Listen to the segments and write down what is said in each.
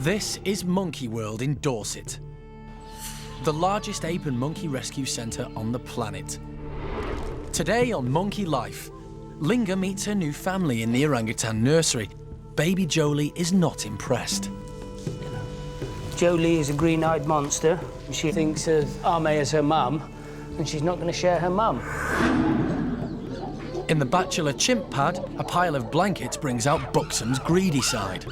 This is Monkey World in Dorset, the largest ape and monkey rescue centre on the planet. Today on Monkey Life, Linga meets her new family in the orangutan nursery. Baby Jolie is not impressed. Jolie is a green-eyed monster. She thinks of Ame as her mum, and she's not going to share her mum. In the bachelor chimp pad, a pile of blankets brings out Buxom's greedy side.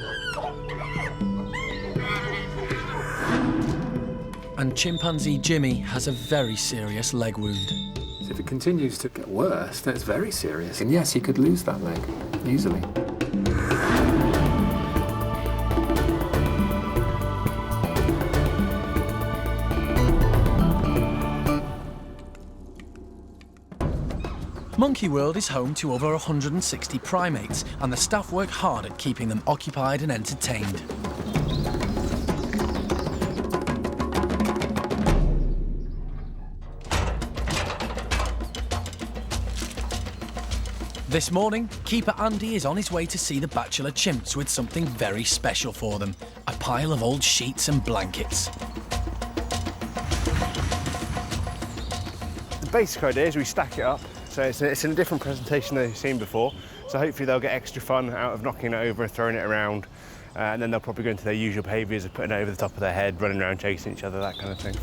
And chimpanzee Jimmy has a very serious leg wound. If it continues to get worse, then it's very serious. And yes, he could lose that leg, easily. Monkey World is home to over 160 primates, and the staff work hard at keeping them occupied and entertained. This morning, keeper Andy is on his way to see the bachelor chimps with something very special for them, a pile of old sheets and blankets. The basic idea is we stack it up, so it's in a different presentation than they've seen before, so hopefully they'll get extra fun out of knocking it over, throwing it around, and then they'll probably go into their usual behaviours of putting it over the top of their head, running around chasing each other, that kind of thing.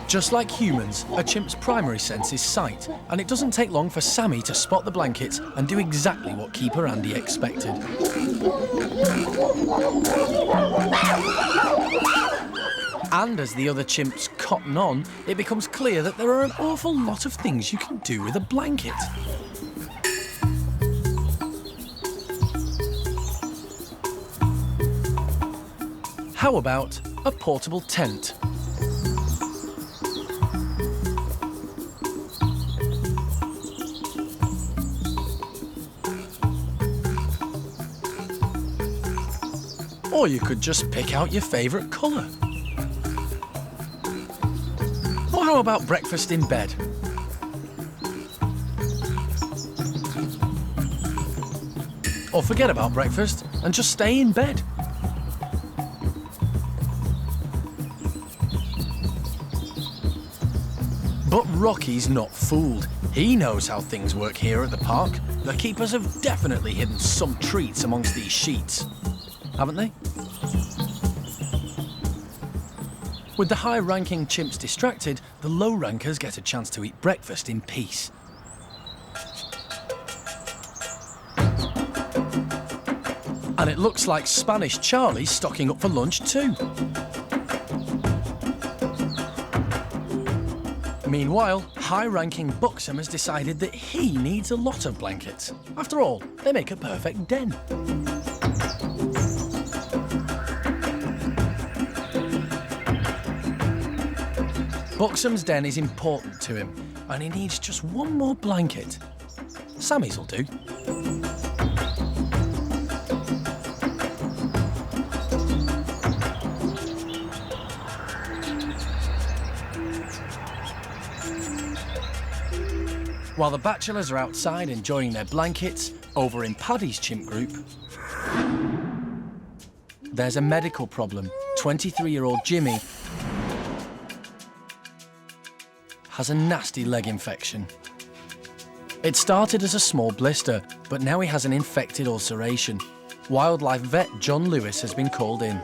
Just like humans, a chimp's primary sense is sight, and it doesn't take long for Sammy to spot the blankets and do exactly what keeper Andy expected. And as the other chimps cotton on, it becomes clear that there are an awful lot of things you can do with a blanket. How about a portable tent? Or you could just pick out your favourite colour. Or how about breakfast in bed? Or forget about breakfast and just stay in bed. But Rocky's not fooled. He knows how things work here at the park. The keepers have definitely hidden some treats amongst these sheets, haven't they? With the high-ranking chimps distracted, the low-rankers get a chance to eat breakfast in peace. And it looks like Spanish Charlie's stocking up for lunch too. Meanwhile, high-ranking Buxom has decided that he needs a lot of blankets. After all, they make a perfect den. Buxom's den is important to him, and he needs just one more blanket. Sammy's will do. While the bachelors are outside enjoying their blankets, over in Paddy's chimp group, there's a medical problem. 23-year-old Jimmy has a nasty leg infection. It started as a small blister, but now he has an infected ulceration. Wildlife vet John Lewis has been called in.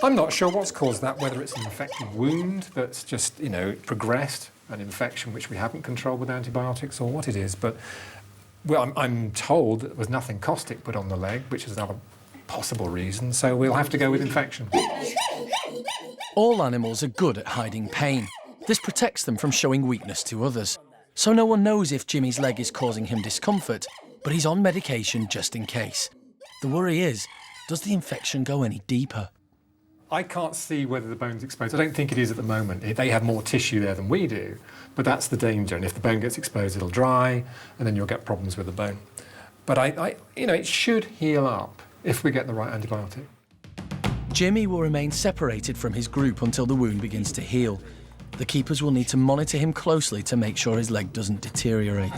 I'm not sure what's caused that, whether it's an infected wound that's just, progressed, an infection which we haven't controlled with antibiotics, or what it is, but well, I'm told there was nothing caustic put on the leg, which is another possible reason, so we'll have to go with infection. All animals are good at hiding pain. This protects them from showing weakness to others. So no one knows if Jimmy's leg is causing him discomfort, but he's on medication just in case. The worry is, does the infection go any deeper? I can't see whether the bone's exposed. I don't think it is at the moment. They have more tissue there than we do, but that's the danger. And if the bone gets exposed, it'll dry, and then you'll get problems with the bone. But it should heal up if we get the right antibiotic. Jimmy will remain separated from his group until the wound begins to heal. The keepers will need to monitor him closely to make sure his leg doesn't deteriorate.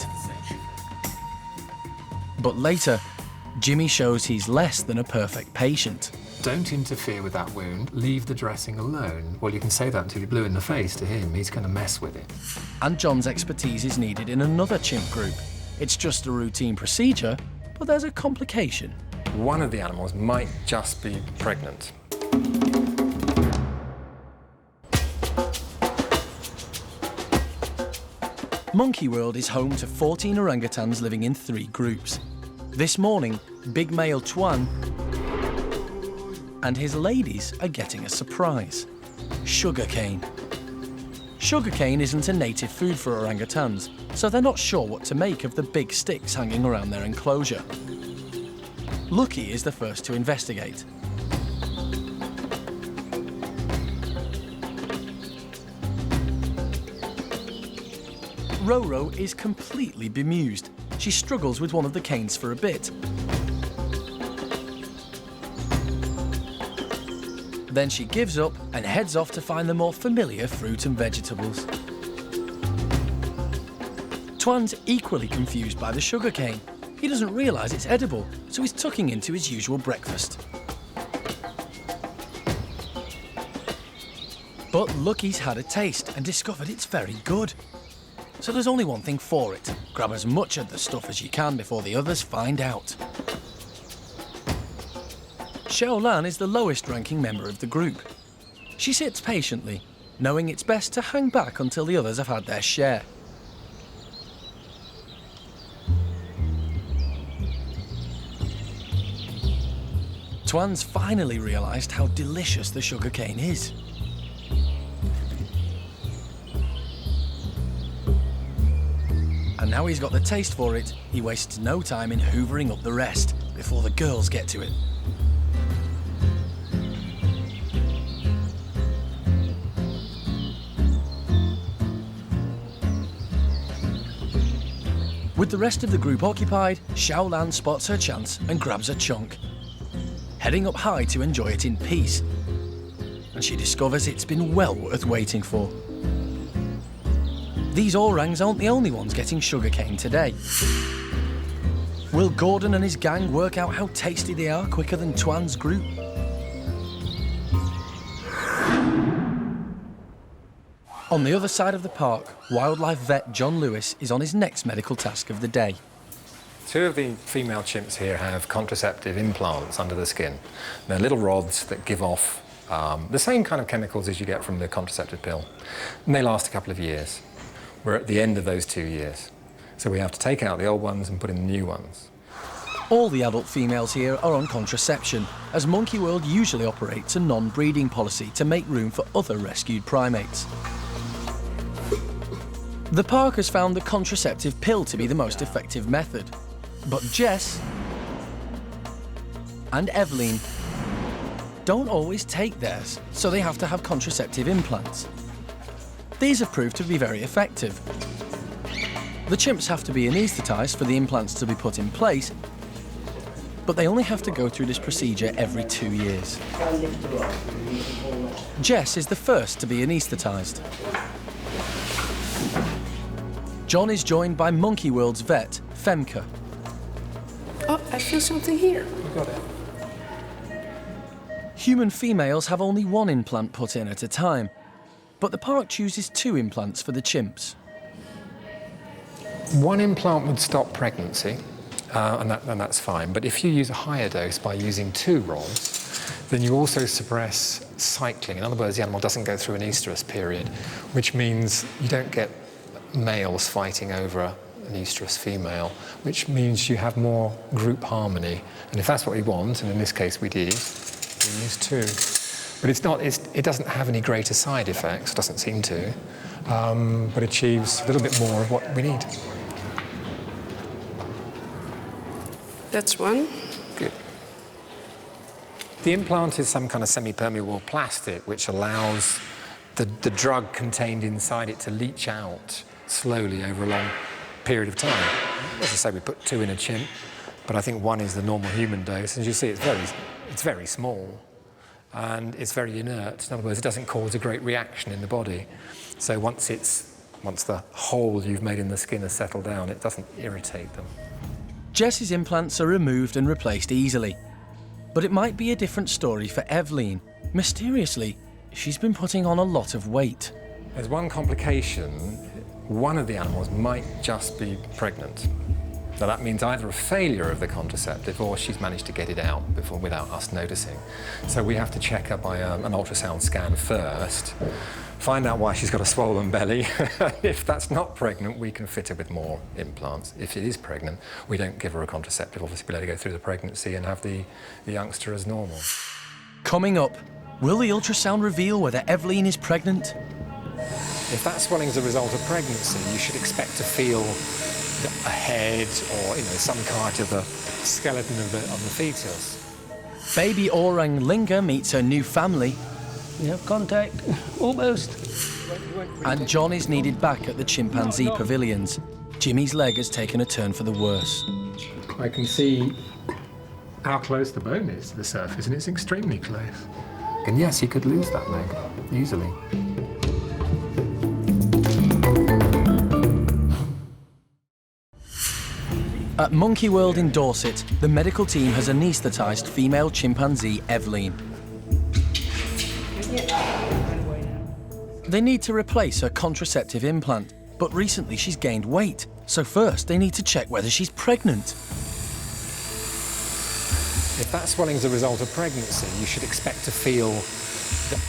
But later, Jimmy shows he's less than a perfect patient. Don't interfere with that wound, leave the dressing alone. Well, you can say that until you're blue in the face to him, he's going to mess with it. And John's expertise is needed in another chimp group. It's just a routine procedure, but there's a complication. One of the animals might just be pregnant. Monkey World is home to 14 orangutans living in 3 groups. This morning, big male Tuan and his ladies are getting a surprise. Sugarcane. Sugarcane isn't a native food for orangutans, so they're not sure what to make of the big sticks hanging around their enclosure. Lucky is the first to investigate. Roro is completely bemused. She struggles with one of the canes for a bit. Then she gives up and heads off to find the more familiar fruit and vegetables. Tuan's equally confused by the sugarcane. He doesn't realise it's edible, so he's tucking into his usual breakfast. But Lucky's had a taste and discovered it's very good. So there's only one thing for it. Grab as much of the stuff as you can before the others find out. Xiaolan is the lowest ranking member of the group. She sits patiently, knowing it's best to hang back until the others have had their share. Tuan's finally realised how delicious the sugarcane is. And now he's got the taste for it, he wastes no time in hoovering up the rest before the girls get to it. With the rest of the group occupied, Xiaolan spots her chance and grabs a chunk, heading up high to enjoy it in peace. And she discovers it's been well worth waiting for. These orangs aren't the only ones getting sugarcane today. Will Gordon and his gang work out how tasty they are quicker than Tuan's group? On the other side of the park, wildlife vet John Lewis is on his next medical task of the day. 2 of the female chimps here have contraceptive implants under the skin. They're little rods that give off the same kind of chemicals as you get from the contraceptive pill. And they last a couple of years. We're at the end of those 2 years. So we have to take out the old ones and put in the new ones. All the adult females here are on contraception, as Monkey World usually operates a non-breeding policy to make room for other rescued primates. The park has found the contraceptive pill to be the most effective method. But Jess and Eveline don't always take theirs, so they have to have contraceptive implants. These have proved to be very effective. The chimps have to be anaesthetised for the implants to be put in place, but they only have to go through this procedure every 2 years. Jess is the first to be anaesthetised. John is joined by Monkey World's vet, Femke. Oh, I feel something here. You got it. Human females have only 1 implant put in at a time, but the park chooses 2 implants for the chimps. 1 implant would stop pregnancy, and that's fine. But if you use a higher dose by using 2 rods, then you also suppress cycling. In other words, the animal doesn't go through an estrus period, which means you don't get males fighting over an estrus female, which means you have more group harmony. And if that's what we want, and in this case we did, we use 2. But it doesn't have any greater side effects, doesn't seem to, but achieves a little bit more of what we need. That's 1. Good. The implant is some kind of semi-permeable plastic which allows the drug contained inside it to leach out slowly over a long period of time. As I say, we put 2 in a chimp, but I think 1 is the normal human dose. As you see, it's very small. And it's very inert. In other words, it doesn't cause a great reaction in the body. So once the hole you've made in the skin has settled down, it doesn't irritate them. Jess's implants are removed and replaced easily. But it might be a different story for Eveline. Mysteriously, she's been putting on a lot of weight. There's one complication. One of the animals might just be pregnant. Now that means either a failure of the contraceptive or she's managed to get it out without us noticing. So we have to check her by an ultrasound scan first, find out why she's got a swollen belly. If that's not pregnant, we can fit her with more implants. If it is pregnant, we don't give her a contraceptive. Obviously, we let her go through the pregnancy and have the youngster as normal. Coming up, will the ultrasound reveal whether Eveline is pregnant? If that swelling is a result of pregnancy, you should expect to feel a head or, some part of the skeleton of the fetus. Baby orang Linga meets her new family. You have contact, almost. And John is needed back at the chimpanzee pavilions. Jimmy's leg has taken a turn for the worse. I can see how close the bone is to the surface, and it's extremely close. And yes, you could lose that leg easily. At Monkey World in Dorset, the medical team has anaesthetised female chimpanzee Eveline. They need to replace her contraceptive implant, but recently she's gained weight, so first they need to check whether she's pregnant. If that swelling is a result of pregnancy, you should expect to feel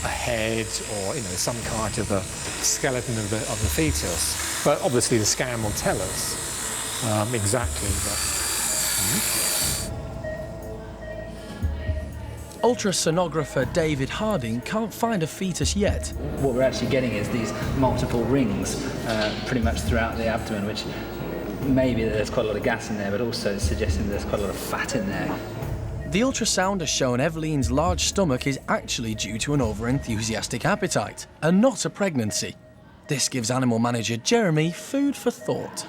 a head or, some part of the skeleton of the fetus. But obviously the scan will tell us exactly that. Ultrasonographer David Harding can't find a fetus yet. What we're actually getting is these multiple rings pretty much throughout the abdomen, which maybe there's quite a lot of gas in there, but also suggesting there's quite a lot of fat in there. The ultrasound has shown Eveline's large stomach is actually due to an over-enthusiastic appetite, and not a pregnancy. This gives animal manager Jeremy food for thought.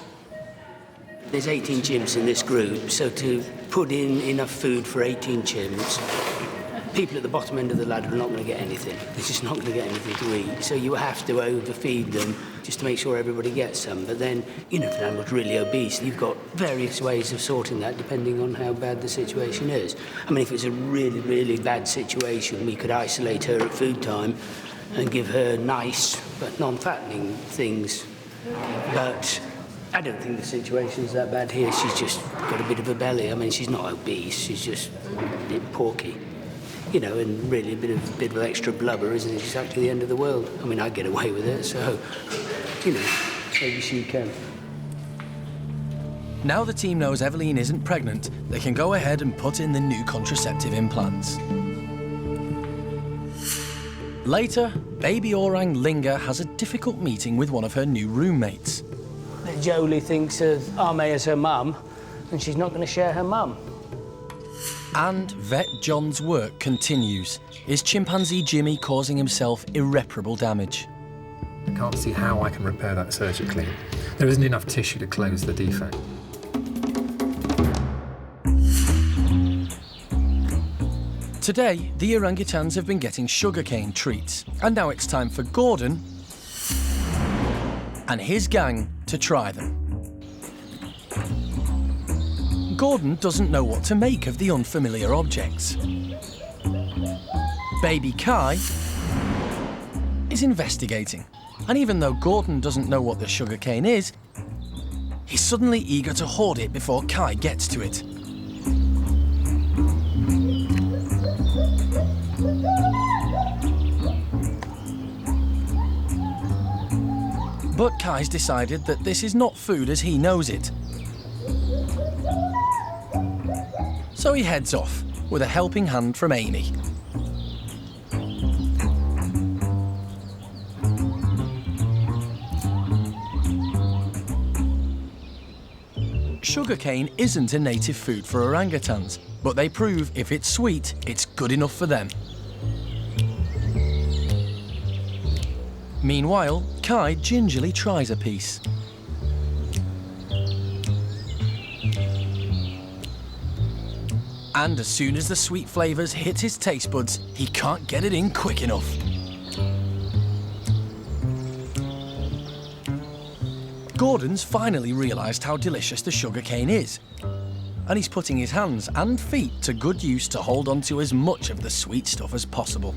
There's 18 chimps in this group, so to put in enough food for 18 chimps, people at the bottom end of the ladder are not going to get anything. They're just not going to get anything to eat. So you have to overfeed them just to make sure everybody gets some. But then, if an animal's really obese, you've got various ways of sorting that depending on how bad the situation is. I mean, if it's a really, really bad situation, we could isolate her at food time and give her nice but non-fattening things. But I don't think the situation's that bad here. She's just got a bit of a belly. I mean, she's not obese, she's just a bit porky. And really a bit of extra blubber isn't exactly the end of the world. I mean, I get away with it, so, maybe she can. Now the team knows Eveline isn't pregnant, they can go ahead and put in the new contraceptive implants. Later, baby orang Linga has a difficult meeting with one of her new roommates. Jolie thinks of Ame as her mum, and she's not going to share her mum. And vet John's work continues. Is chimpanzee Jimmy causing himself irreparable damage? I can't see how I can repair that surgically. There isn't enough tissue to close the defect. Today, the orangutans have been getting sugarcane treats, and now it's time for Gordon and his gang to try them. Gordon doesn't know what to make of the unfamiliar objects. Baby Kai is investigating, and even though Gordon doesn't know what the sugarcane is, he's suddenly eager to hoard it before Kai gets to it. But Kai's decided that this is not food as he knows it. So he heads off, with a helping hand from Amy. Sugarcane isn't a native food for orangutans, but they prove if it's sweet, it's good enough for them. Meanwhile, Kai gingerly tries a piece. And as soon as the sweet flavours hit his taste buds, he can't get it in quick enough. Gordon's finally realised how delicious the sugarcane is. and he's putting his hands and feet to good use to hold on to as much of the sweet stuff as possible.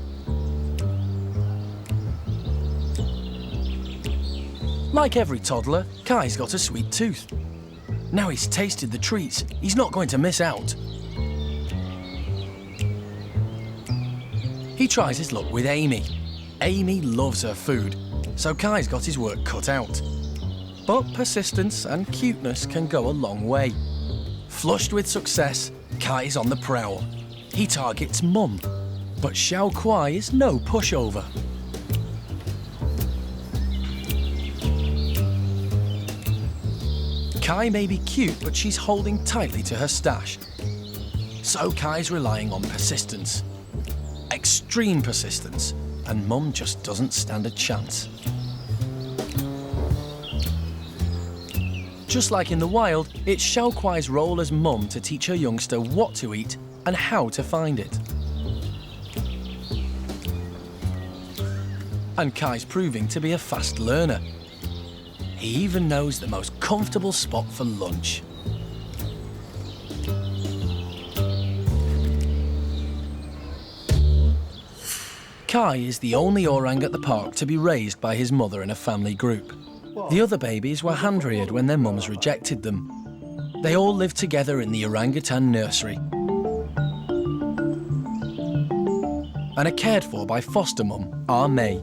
Like every toddler, Kai's got a sweet tooth. Now he's tasted the treats, he's not going to miss out. He tries his luck with Amy. Amy loves her food, so Kai's got his work cut out. But persistence and cuteness can go a long way. Flushed with success, Kai's on the prowl. He targets Mum, but Xiao Kuai is no pushover. Kai may be cute, but she's holding tightly to her stash. So Kai's relying on persistence. Extreme persistence, and Mum just doesn't stand a chance. Just like in the wild, it's Xiao Kuai's role as Mum to teach her youngster what to eat and how to find it. And Kai's proving to be a fast learner. He even knows the most comfortable spot for lunch. Kai is the only orang at the park to be raised by his mother in a family group. The other babies were hand-reared when their mums rejected them. They all lived together in the orangutan nursery and are cared for by foster mum, R. May.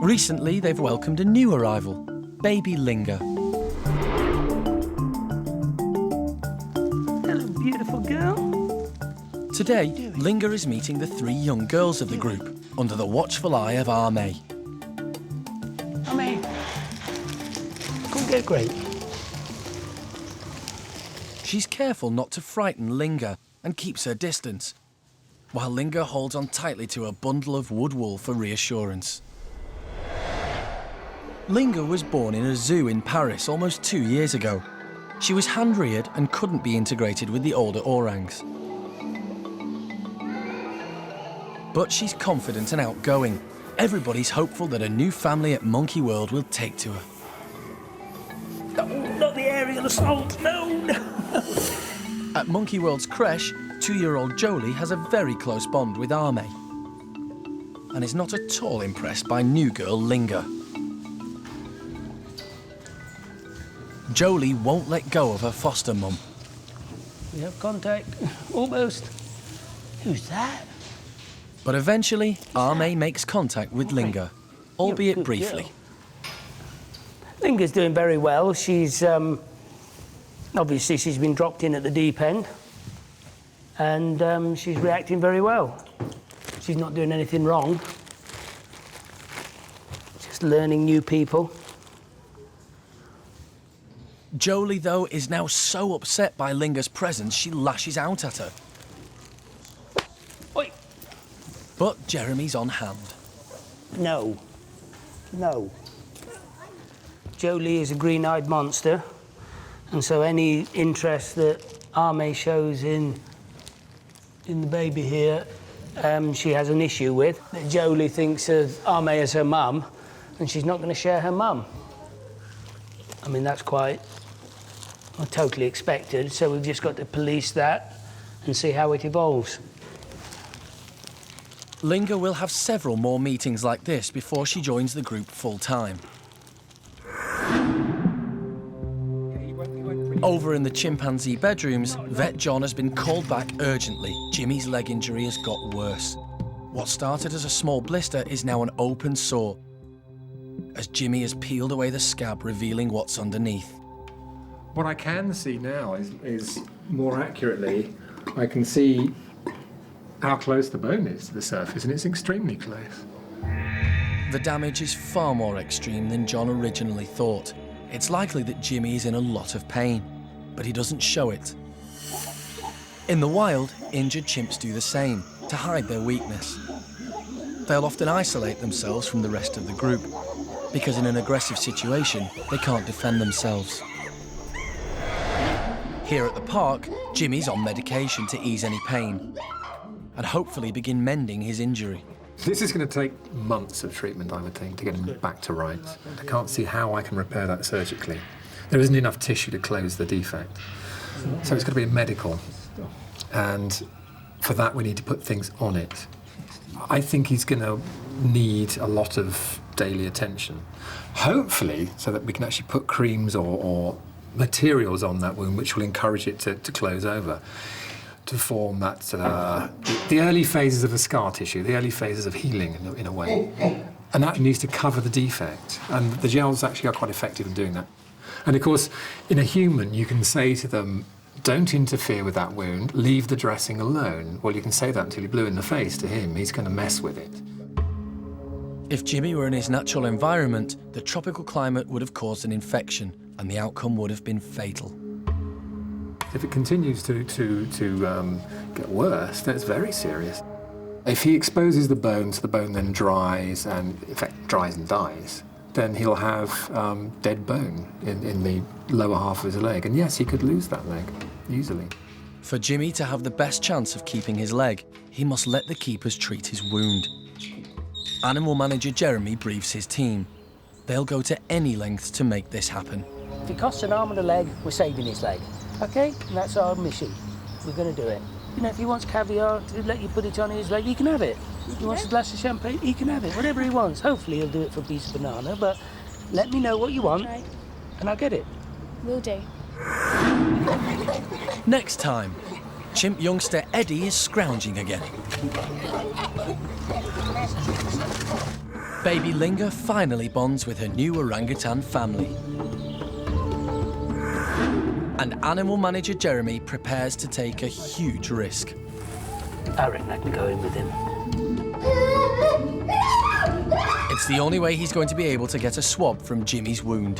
Recently, they've welcomed a new arrival, baby Linga. Hello, beautiful girl. Today, Linga is meeting the 3 young girls of the group under the watchful eye of R. May. Come get great. She's careful not to frighten Linga and keeps her distance, while Linga holds on tightly to a bundle of wood wool for reassurance. Linga was born in a zoo in Paris almost 2 years ago. She was hand-reared and couldn't be integrated with the older orangs. But she's confident and outgoing. Everybody's hopeful that a new family at Monkey World will take to her. Oh, not the aerial assault, no! At Monkey World's creche, 2-year-old Jolie has a very close bond with Arme and is not at all impressed by new girl Linga. Jolie won't let go of her foster mum. We have contact, almost. Who's that? But eventually, Arme makes contact with Linga, albeit briefly. Girl. Linga's doing very well. She's, obviously she's been dropped in at the deep end and she's reacting very well. She's not doing anything wrong. Just learning new people. Jolie, though, is now so upset by Linga's presence, she lashes out at her. Oi. But Jeremy's on hand. No. No. Jolie is a green-eyed monster, and so any interest that Arme shows in the baby here, she has an issue with. That Jolie thinks of Arme as her mum, and she's not going to share her mum. I mean, that's quite totally expected, so we've just got to police that and see how it evolves. Linga will have several more meetings like this before she joins the group full-time. Over in the chimpanzee bedrooms, Vet John has been called back urgently. Jimmy's leg injury has got worse. What started as a small blister is now an open sore, as Jimmy has peeled away the scab, revealing what's underneath. What I can see now is more accurately, I can see how close the bone is to the surface, and it's extremely close. The damage is far more extreme than John originally thought. It's likely that Jimmy is in a lot of pain, but he doesn't show it. In the wild, injured chimps do the same, to hide their weakness. They'll often isolate themselves from the rest of the group, because in an aggressive situation, they can't defend themselves. Here at the park, Jimmy's on medication to ease any pain, and hopefully begin mending his injury. This is going to take months of treatment, I would think, to get him back to rights. I can't see how I can repair that surgically. There isn't enough tissue to close the defect. So it's got to be medical. And for that, we need to put things on it. I think he's going to need a lot of daily attention. Hopefully, so that we can actually put creams or materials on that wound which will encourage it to close over, to form that the early phases of the scar tissue, the early phases of healing in a way. And that needs to cover the defect. And the gels actually are quite effective in doing that. And of course, in a human, you can say to them, don't interfere with that wound, leave the dressing alone. Well, you can say that until you're blue in the face to him. He's going to mess with it. If Jimmy were in his natural environment, the tropical climate would have caused an infection, and the outcome would have been fatal. If it continues to get worse, then it's very serious. If he exposes the bone, so the bone then dries, and in fact dries and dies, then he'll have dead bone in the lower half of his leg. And yes, he could lose that leg easily. For Jimmy to have the best chance of keeping his leg, he must let the keepers treat his wound. Animal manager Jeremy briefs his team. They'll go to any lengths to make this happen. If it costs an arm and a leg, we're saving his leg. OK? And that's our mission. We're going to do it. You know, if he wants caviar to let you put it on his leg, he can have it. If he wants a glass of champagne, he can have it. Whatever he wants. Hopefully he'll do it for a piece of banana, but let me know what you want, and I'll get it. Will do. Next time, chimp youngster Eddie is scrounging again. Baby Linga finally bonds with her new orangutan family. And animal manager Jeremy prepares to take a huge risk. I reckon I can go in with him. It's the only way he's going to be able to get a swab from Jimmy's wound.